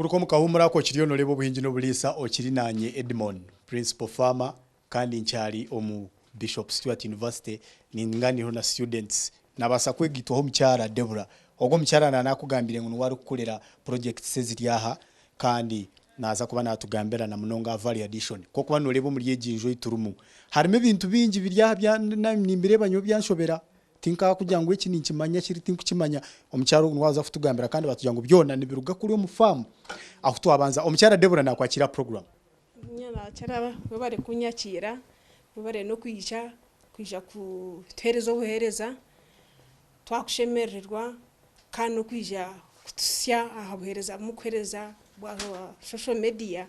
uruko mukahumura ko kiriyo norebo buhingi no bulisa okirinanye Edmond principal farmer kandi ncyari omu Bishop Stuart University ninganiho na students nabasa kwegitwaho mucyara Deborah ogwo mucyara nakugambire ngo wari kukolera project seziryaha kandi naza kuba natugambera na munonga value addition ko kuba norebo muri yejinjo iturumu harimo ibintu bingi biryaha bya nimbire banyo byanshobera tinka kugira ngo iki ninkimanya kiri tinka kimanya omucyaro nwaza futugambira kandi batugira ngo byona nibiruga kuri yo mufamu aho twabanza omucyara Deborah nakwakira program nyana cyaraba babare kunyakira babare no kwica kuterezo buhereza twakushemererwa kandi no kwija kutusya ahabuhereza mukwereza bwa social media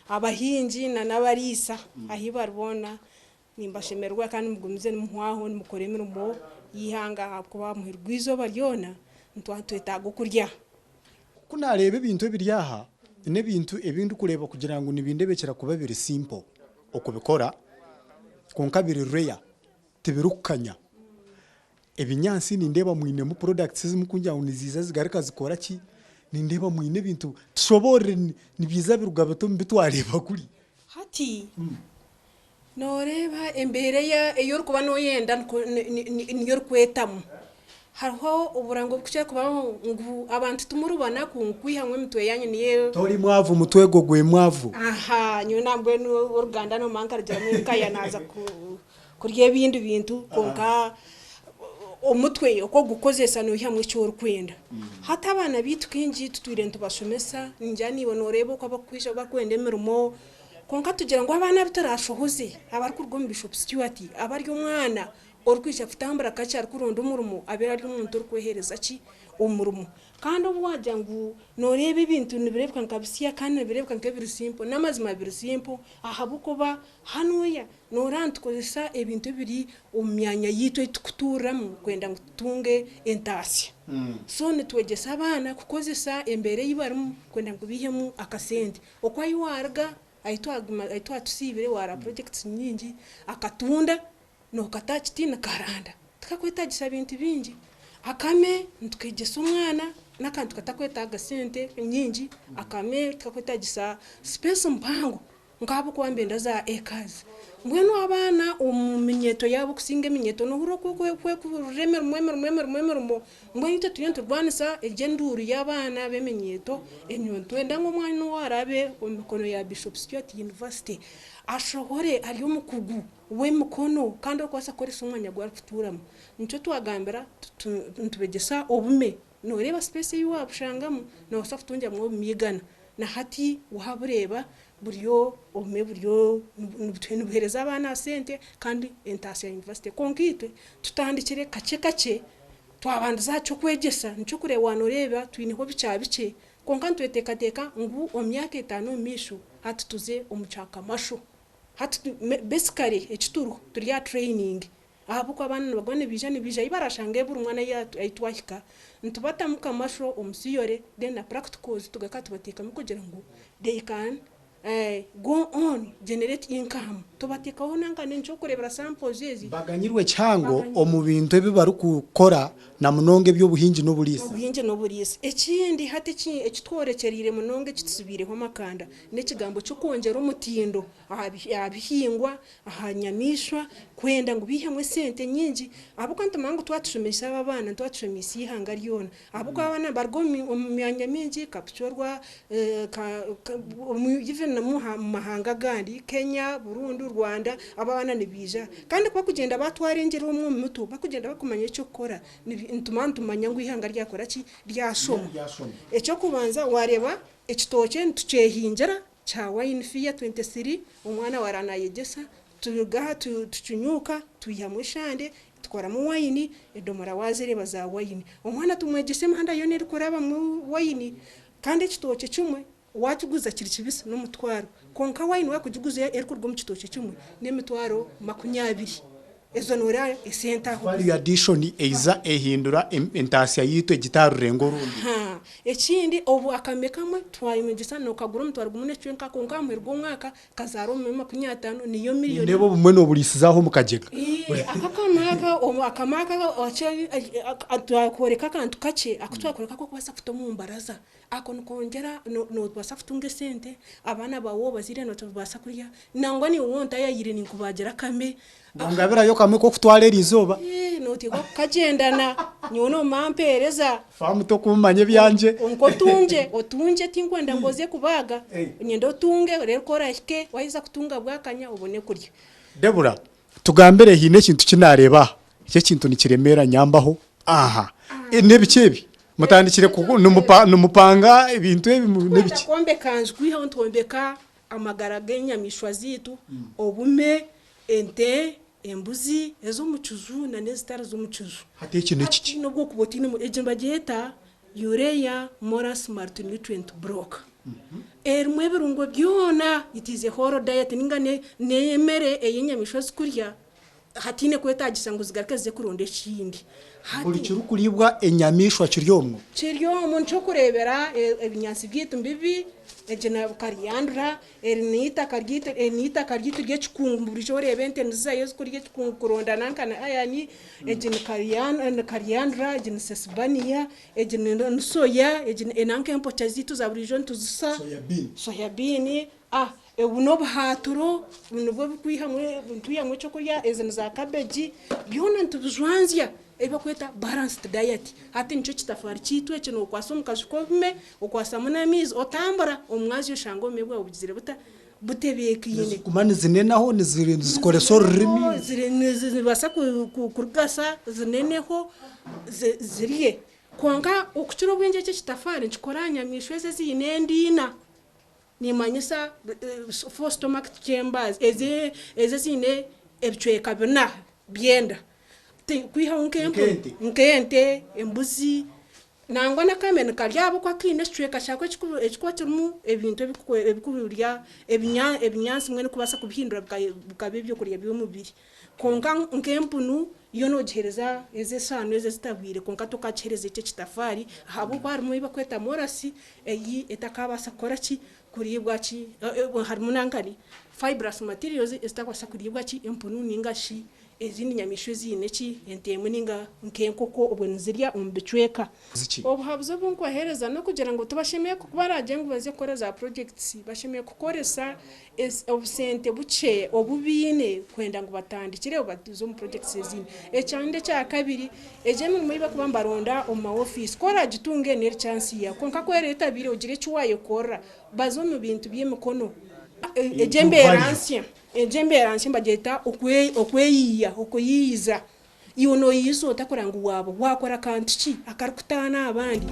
abahinji na nabarisa ahibarubona nimbashemerwa kandi mugumize n'umuhwaho nimukoremera umbo yihanga kuba muhirwizo baryona ntwatwetago kurya kunarebe ibintu biryaha n'ebintu ebindi kureba kugira ngo nibindebekera kuba biri simple okubikora konkabiri rare tebirukanya ebinyansi nindeba mwine mu products zimukunja uniziza zigarika zikora ki nindeba mwine bintu tushobore nibiza birugabeto mbitwareba kuri hati noreba embere ya eyor kuba no yenda niyor kwetamu hariho uburango bw'icyo kuba ngo abantu tumurubana kwihamwe mitwe yanye niye tori mwavu mutwego gwe mwavu aha nyo nabwe no Uganda no mankarjira mu kaya naza kurya ibindi bintu konka umutwe uko gukozesa no hamwe cyo rukwenda hata abana bitwinji tutwire ntubashomesa njani bonorebo ko bakwisha bakwendemerumo konka tugira ngo abana bitarashohoze abari kurwo mu Bishop Stuart abari umwana orukwisha futambara kacyari kuronda umurumo abera ari umuntu urukwehereza ki umurumo kandi obwajya ngo norebe ibintu nibirebwa nkabisiya kandi nibirebwa nk'ebiri simple namazima biri simple ahabukoba hanuya norantukozesa ebintu biri umyanya yito itukuturamo kwenda ngutunge entasi so nitwegesa abana kukozesa embere yibarumu kwenda ngubihemu akasente okwayi warga aitwa tusibire wara projects nyingi akatunda no katachitina karanda tukakwetagisa ibintu bingi akame ntukegesa umwana nakantu katakwetaga sente nyingi akame tukakwetagisa space mpango ngabo kwambenda za acres mbweno abana umunyeto yabo kusinga minyeto no huro kwe kuremer mwemero mbwite tuyento rwanisa egenduru y'abana bemenyeto enyonto ndango mwana warabe umukono ya Bishop Stuart University ashobore ari umukugu we mukono kandi okwasa koresa umwanya gwa futuramo nico twagambira ntubegesa obume no reba space yiwabo shangamo no safutunja mwo migana na hati uhabureba buriyo obume buriyo nubuhereza abana sente kandi entasi ya university konkitwe tutandikire kace twabanza cyo kwegesa nico kure wanoreba twiniho bicabice konka ntwetekateka ngu omyaka 5 mishu hatutuze omuchaka masho hatu basically ekituru turiya training ahabuko abana bagone bija ibarashange buri mwana yatwahika ntubata mukamasho omusiyore then na practicals tugaka tubateka mukugira ngo they can go on generate income tubateka honanga nenjo kurebera samples ezi baganyirwe cyango omubintu ebibaru gukora na munonge by'obuhingi n'oburisi ekindi hati ekitworekerire munonge kitusubireho makanda n'ekigambo cyo kongera umutindo abihingwa ahanyamishwa kwenda ngo bihemwe sente nyingi abuko ntamangu twatushomesha abana twatushomisa ihanga ryona abuko abana bargo myanya mingi kapchorwa even mu mahanga gandi Kenya Burundi Rwanda abana nibija kandi kwa kugenda batwarengera umwe muto bakugenda bakumanya cyo gukora ntumanya ngo ihanga ryakora ki ryashoma ecyo kubanza wareba ekitoke ntucehinjera cha wine fia 23 umwana warana yegesa tugaha tucunyuka tuyihamwe shande tukora mu wine edomora wazereba za wine umwana tumwegese mhanda yone rikoraba mu wine kandi ekitoke cyumwe wachuguza kiri kibisi n'umutwaro konka wine wakujiguza eriko rwo mu kitoke cyumwe n'emitwaro 20 ezo nora esenta value addition eiza ehindura entasiya yitwe gitarurengo rundi ha ekindi obu akame kamwe twayimugisa no kagura mutwara gumune cwenka konka mwergo mwaka kazaro mu 50 niyo miliyoni nebo bumwe no bulisizaho mukajega akakamaka omu akamaka ache atwakoreka kantu kache akutwakoreka ko kwasa kutomu mbaraza akono kongera no twasa kutunge sente abana bawo bazire no tubasa kurya nangwa ni wonta yayire ni kubagera kame ngabira yo kamwe ko kutwara erizoba noti ko kagendana nyono mampereza famu to kumanye byanje onko otunje tinkwenda ngoze kubaga nyendo tunge rero kora hike wahiza kutunga bwakanya ubone kurya Debura tugambere hine kintu kinareba icyo kintu nikiremera nyambaho aha nebicebi mutandikire ku numupanga ibintu nebiki kombe kanzwi ho ntombeka amagara genyamishwa zitu obume ente embuzi ezo mucuzu na nezitara zo mucuzu hate ikintu iki no bwo kubotine mu ejemba geta urea moras multinutrient block ermwe birungo byona itize horo diet ningane nemere eyenyamishwa zikurya hatine kwetagisa ngo zigarakaze kuronde kindi buri kiru kuribwa enyamishwa kiryomwe nco kurebera ebinyansi byitu mbibi ejena kariyandra ernita karyito ryechikungu burichore evente nziza yesu kurye chikungu kuronda nankana ayani ejena kariyandra ejena sesbania ejena soya ejena enanke empocha zitu za burijo ntuzisa soya bean ebuno bhaturo buno bwikwihamwe ntuyamwe cyo kurya ezena za cabbage byona ntubuzwanzya eba kweta balanced diet hati nico kitafari kitwe kino kwasa mukashikome ukwasa munamizi otambura omwazi yoshango mebwa ubugizire butebekiyene kumane zinenaho nizikore sorrimi zibasa kurugasa zineneho ziriye konka okuchiro bwenge cyo kitafari nkikoranya mishweze zinendina nimanyisa for stomach chambers eze zine ebicweka bina byenda kwiha nkente embuzi nangwa nakamene kalyabo kwa kine chweka shakwe ekikwatirmu ebintu ebikuburya ebinyansi mwene kubasa kubihindura bukabe byo kurya byo mubiri konka nkempunu yono gihereza eze sano eze zitabwire konka tokachereze cyo kitafari habo kwarimo ibakweta morasi eyi etakabasa koraki kuribwa ki harimo nankani fibrous materials estakwasa kuribwa ki empunu ningashi ezindi nyamishwe zineki entemwe ninga nkenkoko obwenizirya ombicweka obuhabuzo bunkwahereza no kugira ngo tubashemeye kubaraje ngo baze kora za projects bashemeye kukoresa obusente buce obubine kwenda ngo batandikire obatizo mu projects zine ecyande cya kabiri ejemu muri bakubamba ronda o ma office kora gitunge ne chance ya konka kwereta bire ugire cywaye kora bazo mu bintu by'emikono ejemberansi mbageta okweyiza iyo no yizo takoranga wabo wakora kantu ki akarukutana abandi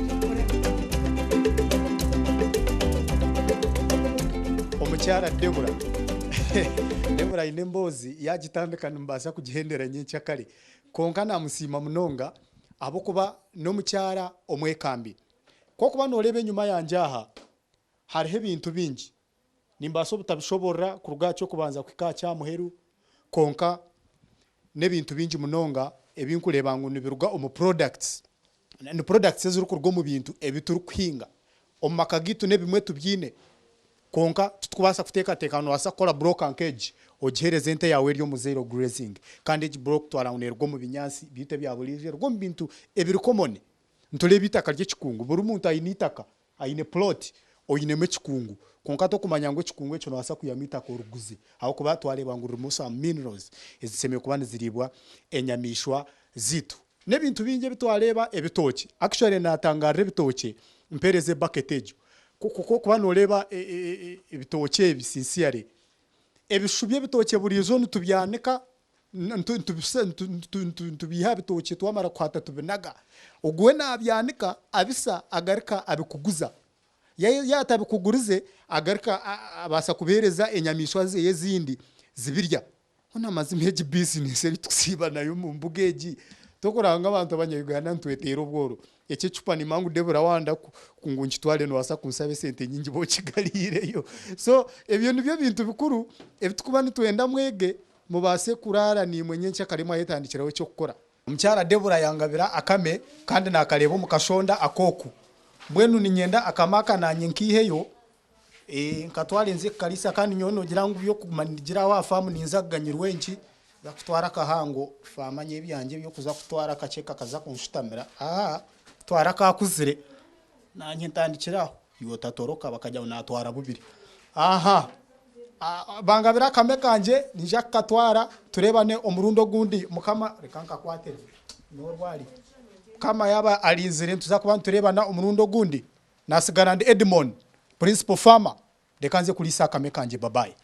omukyara Debura inembozi yagitandukana mbasa kugihendera nyinshi kare konka namusima munonga abo kuba no mucyara omwekambi ko kuba norebe nyuma yanjaha hariho ibintu bingi nimbaso butabishobora kurugacyo kubanza kwikacha muheru konka nebintu bingi munonga ebinkureba ngo nibiruga omu products no products ziri kurgo mu bintu ebituru kwinga omakagitu nebimwe tubyine konka tutkubasa kuteka tekano wasa kola broken cage ogihereze ente yawe ryo mu zero grazing kandi igi block twaranergo mu binyansi bite byabulije rwo mu bintu ebiri common ntole bitaka ryechikungu buri muntu ayinitaka ayine plot oyine mechikungu konka to kumanya ngo chikungu cyo wasa kuyamita ko ruguzi aho kuba twareba ngo rumusa minerals ezisemeye kubana ziribwa enyamishwa zitu nebintu binge bitwareba ebitoki actually natangara ebitoki mpereze bucketage kuko kuba noreba ebitoki ebisinsiyare ebishubye bitoki buri zone tubyanika tubiha bitoki twamara kwata tubinaga ugwe nabyanika abisa agarika abikuguza yatabikugurize agarika abasa kubereza enyamishwa ze yezindi zibirya ona mazimheji business eri tusiba nayo mu mbugeji tokoranga abantu abanyayuganda ntwetera ubworo ece cupa ni mangu Debura wanda kungunchi twale no wasa kunsabe sente nyingi bo kigalireyo so ebyo nibyo bintu bikuru ebitukubani twenda mwege mubase kurara ni mwenye ncha kalimo yetandikiraho cyo gukora omukyara Debora yangabira akame kandi nakareba mu kashonda akoku mbwenu ninyenda akamaka nanye nkiheyo nkatwara nze kalisa kandi nyono girangu byo kumanira wa famu ninzaganyirwe nki yakutwara kahango famanye byanjye byo kuza kutwara kaceka kaza kunshitamira twara kakuzire nanye ntandikiraho yotatoroka bakajya natwara bubiri bangabira kame kanje nija katwara turebane omurundo gundi mukama rekanka kwatera norwali kama yaba alinzire tuza kuba turebana omurundo gundi nasigana ndi Edmond principal farmer dekanze kulisa kame kanje babaye.